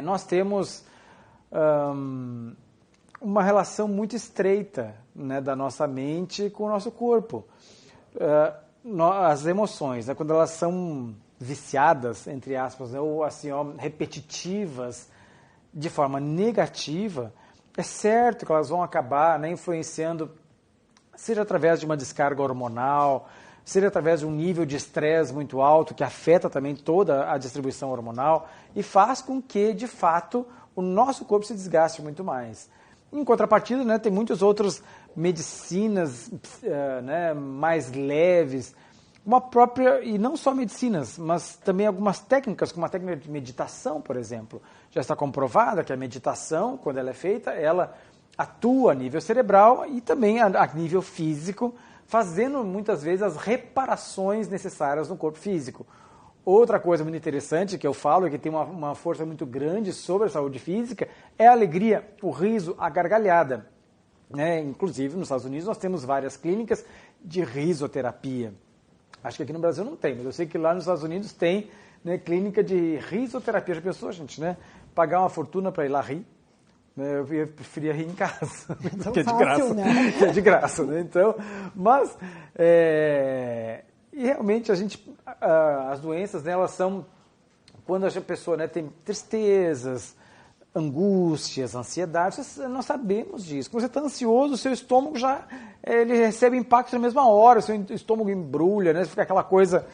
Nós temos uma relação muito estreita, né, da nossa mente com o nosso corpo. As emoções, né, quando elas são viciadas, entre aspas, né, ou assim, repetitivas de forma negativa, é certo que elas vão acabar, né, influenciando, seja através de uma descarga hormonal, seja através de um nível de estresse muito alto, que afeta também toda a distribuição hormonal e faz com que, de fato, o nosso corpo se desgaste muito mais. Em contrapartida, né, tem muitas outras medicinas né, mais leves, uma própria, e não só medicinas, mas também algumas técnicas, como a técnica de meditação, por exemplo. Já está comprovada que a meditação, quando ela é feita, ela atua a nível cerebral e também a nível físico, fazendo muitas vezes as reparações necessárias no corpo físico. Outra coisa muito interessante que eu falo, que tem uma força muito grande sobre a saúde física, é a alegria, o riso, a gargalhada. Inclusive, nos Estados Unidos, nós temos várias clínicas de risoterapia. Acho que aqui no Brasil não tem, mas eu sei que lá nos Estados Unidos tem, né, clínica de risoterapia. Já pensou, gente, né? Pagar uma fortuna para ir lá rir? Eu preferia rir em casa, porque é de graça. Né? É de graça, né? Então, mas, e realmente as doenças, né, elas são quando a pessoa, né, tem tristezas, angústias, ansiedades, nós sabemos disso. Quando você está ansioso, o seu estômago ele recebe impacto na mesma hora, o seu estômago embrulha, né, fica aquela coisa,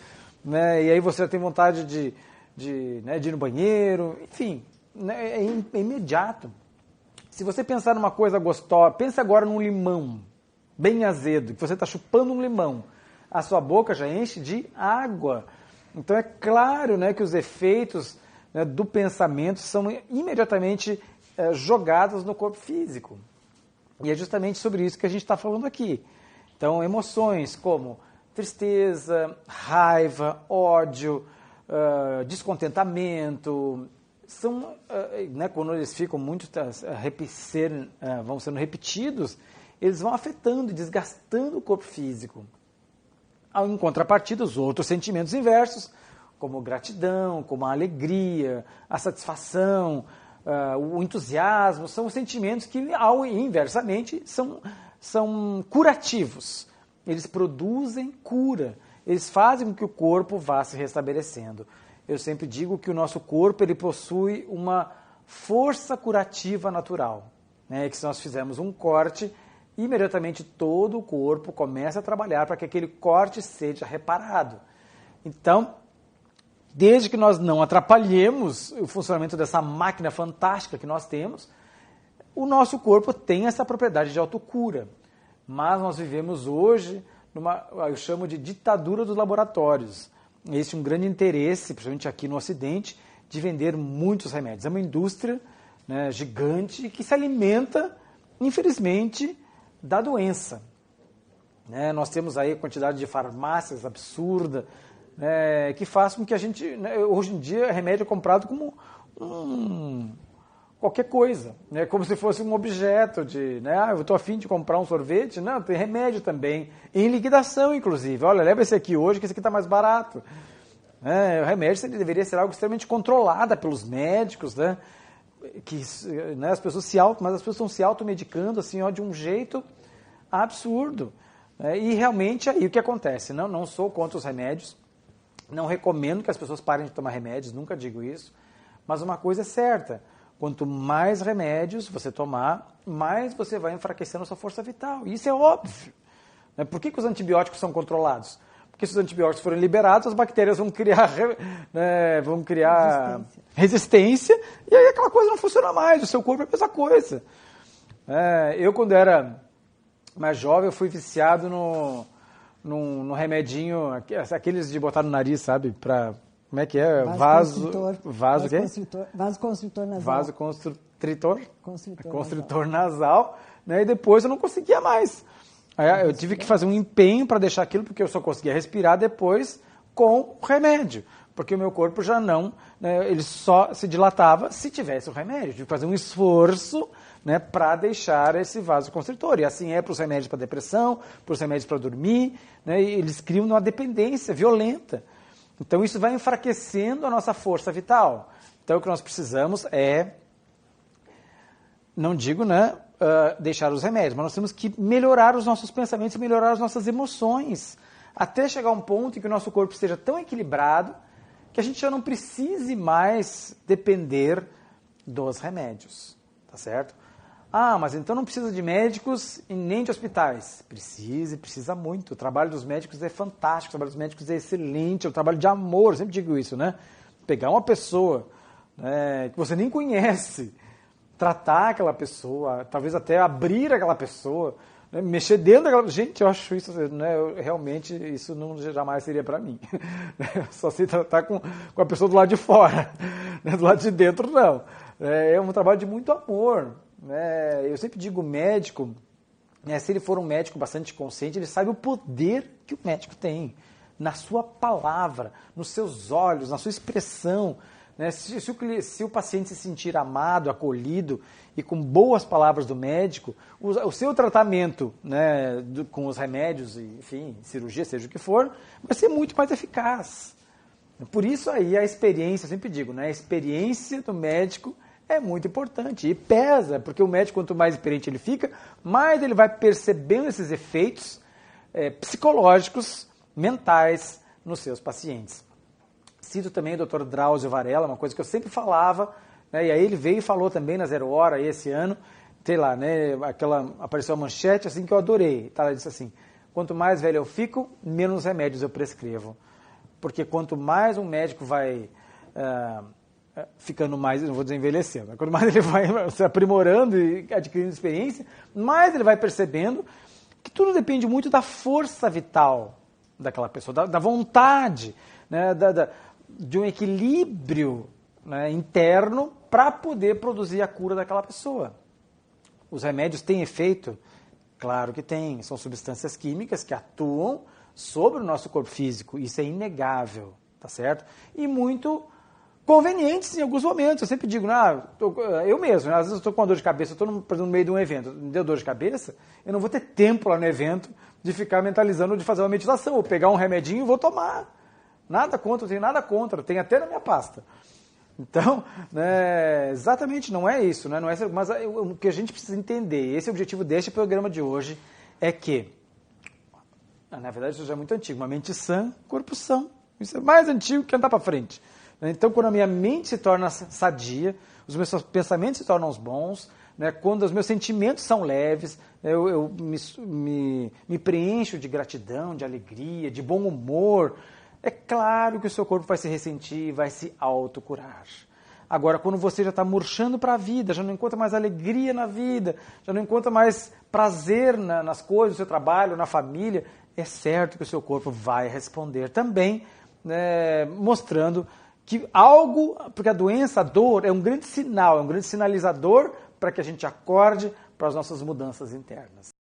né, e aí você tem vontade de ir no banheiro, enfim, né, é imediato. Se você pensar numa coisa gostosa, pensa agora num limão bem azedo, que você está chupando um limão, a sua boca já enche de água. Então é claro, né, que os efeitos, né, do pensamento são imediatamente jogados no corpo físico. E é justamente sobre isso que a gente está falando aqui. Então, emoções como tristeza, raiva, ódio, descontentamento, são, né, quando eles ficam muito vão sendo repetidos, eles vão afetando e desgastando o corpo físico. Em contrapartida, os outros sentimentos inversos, como gratidão, como a alegria, a satisfação, o entusiasmo, são os sentimentos que, inversamente, são curativos. Eles produzem cura, eles fazem com que o corpo vá se restabelecendo. Eu sempre digo que o nosso corpo ele possui uma força curativa natural, né? Que se nós fizermos um corte, imediatamente todo o corpo começa a trabalhar para que aquele corte seja reparado. Então, desde que nós não atrapalhemos o funcionamento dessa máquina fantástica que nós temos, o nosso corpo tem essa propriedade de autocura. Mas nós vivemos hoje eu chamo de ditadura dos laboratórios. Existe um grande interesse, principalmente aqui no Ocidente, de vender muitos remédios. É uma indústria, né, gigante que se alimenta, infelizmente, da doença. Nós temos aí a quantidade de farmácias absurda, que faz com que a gente, hoje em dia, remédio é comprado como qualquer coisa, como se fosse um objeto de, eu estou a fim de comprar um sorvete, não, tem remédio também, em liquidação, inclusive. Olha, leva esse aqui hoje, que esse aqui está mais barato. O remédio deveria ser algo extremamente controlado pelos médicos, que, as pessoas mas as pessoas estão se automedicando assim, de um jeito absurdo. E realmente aí o que acontece? Não sou contra os remédios, não recomendo que as pessoas parem de tomar remédios, nunca digo isso, mas uma coisa é certa, quanto mais remédios você tomar, mais você vai enfraquecendo a sua força vital. E isso é óbvio. Por que os antibióticos são controlados? Porque se os antibióticos forem liberados, as bactérias vão criar, resistência, e aí aquela coisa não funciona mais, o seu corpo é a mesma coisa. Eu, quando era mais jovem, eu fui viciado no remedinho, aqueles de botar no nariz, sabe? Como é que é? Vasoconstritor nasal. Constritor nasal, né? E depois eu não conseguia mais. Aí eu tive que fazer um empenho para deixar aquilo, porque eu só conseguia respirar depois com o remédio. Porque o meu corpo já não, ele só se dilatava se tivesse o remédio. Eu tive que fazer um esforço né, para deixar esse vasoconstritor. E assim é para os remédios para depressão, para os remédios para dormir, né, e eles criam uma dependência violenta. Então isso vai enfraquecendo a nossa força vital. Então o que nós precisamos é, não digo, né, deixar os remédios, mas nós temos que melhorar os nossos pensamentos e melhorar as nossas emoções, até chegar a um ponto em que o nosso corpo esteja tão equilibrado que a gente já não precise mais depender dos remédios, tá certo? Ah, mas então não precisa de médicos e nem de hospitais. Precisa muito. O trabalho dos médicos é fantástico, o trabalho dos médicos é excelente, é um trabalho de amor, eu sempre digo isso, né? Pegar uma pessoa, né, que você nem conhece, tratar aquela pessoa, talvez até abrir aquela pessoa, né, mexer dentro daquela... Gente, eu acho isso, né, realmente, isso não jamais seria para mim. Só se tratar com a pessoa do lado de fora, né, do lado de dentro não. É um trabalho de muito amor. Né? Eu sempre digo, o médico, né, se ele for um médico bastante consciente, ele sabe o poder que o médico tem na sua palavra, nos seus olhos, na sua expressão. Né? Se o paciente se sentir amado, acolhido e com boas palavras do médico, o seu tratamento, né, com os remédios, enfim, cirurgia, seja o que for, vai ser muito mais eficaz. Por isso aí a experiência, eu sempre digo, né, a experiência do médico é muito importante e pesa, porque o médico, quanto mais experiente ele fica, mais ele vai percebendo esses efeitos psicológicos, mentais nos seus pacientes. Cito também o Dr. Drauzio Varela, uma coisa que eu sempre falava, né, e aí ele veio e falou também na Zero Hora aí esse ano, sei lá, né, apareceu a manchete assim que eu adorei, tá? Ela disse assim, quanto mais velho eu fico, menos remédios eu prescrevo. Porque quanto mais um médico vai ficando mais, não vou dizer envelhecendo, mas quanto mais ele vai se aprimorando e adquirindo experiência, mais ele vai percebendo que tudo depende muito da força vital daquela pessoa, da vontade, né, de um equilíbrio, né, interno para poder produzir a cura daquela pessoa. Os remédios têm efeito? Claro que tem, são substâncias químicas que atuam sobre o nosso corpo físico, isso é inegável, tá certo? E muito convenientes em alguns momentos. Eu sempre digo, eu mesmo, às vezes eu estou com uma dor de cabeça, eu estou no meio de um evento, me deu dor de cabeça, eu não vou ter tempo lá no evento de ficar mentalizando, de fazer uma meditação, vou pegar um remedinho e vou tomar. Nada contra, eu tenho nada contra, tem até na minha pasta. Então, né, exatamente, não é isso, né, não é, mas o que a gente precisa entender, esse é o objetivo deste programa de hoje, é que, na verdade isso já é muito antigo, uma mente sã, corpo são, isso é mais antigo que andar para frente. Então, quando a minha mente se torna sadia, os meus pensamentos se tornam bons, né, quando os meus sentimentos são leves, eu me preencho de gratidão, de alegria, de bom humor, é claro que o seu corpo vai se ressentir, vai se autocurar. Agora, quando você já está murchando para a vida, já não encontra mais alegria na vida, já não encontra mais prazer nas coisas, no seu trabalho, na família, é certo que o seu corpo vai responder também, né, mostrando que algo, porque a doença, a dor, é um grande sinal, é um grande sinalizador para que a gente acorde para as nossas mudanças internas.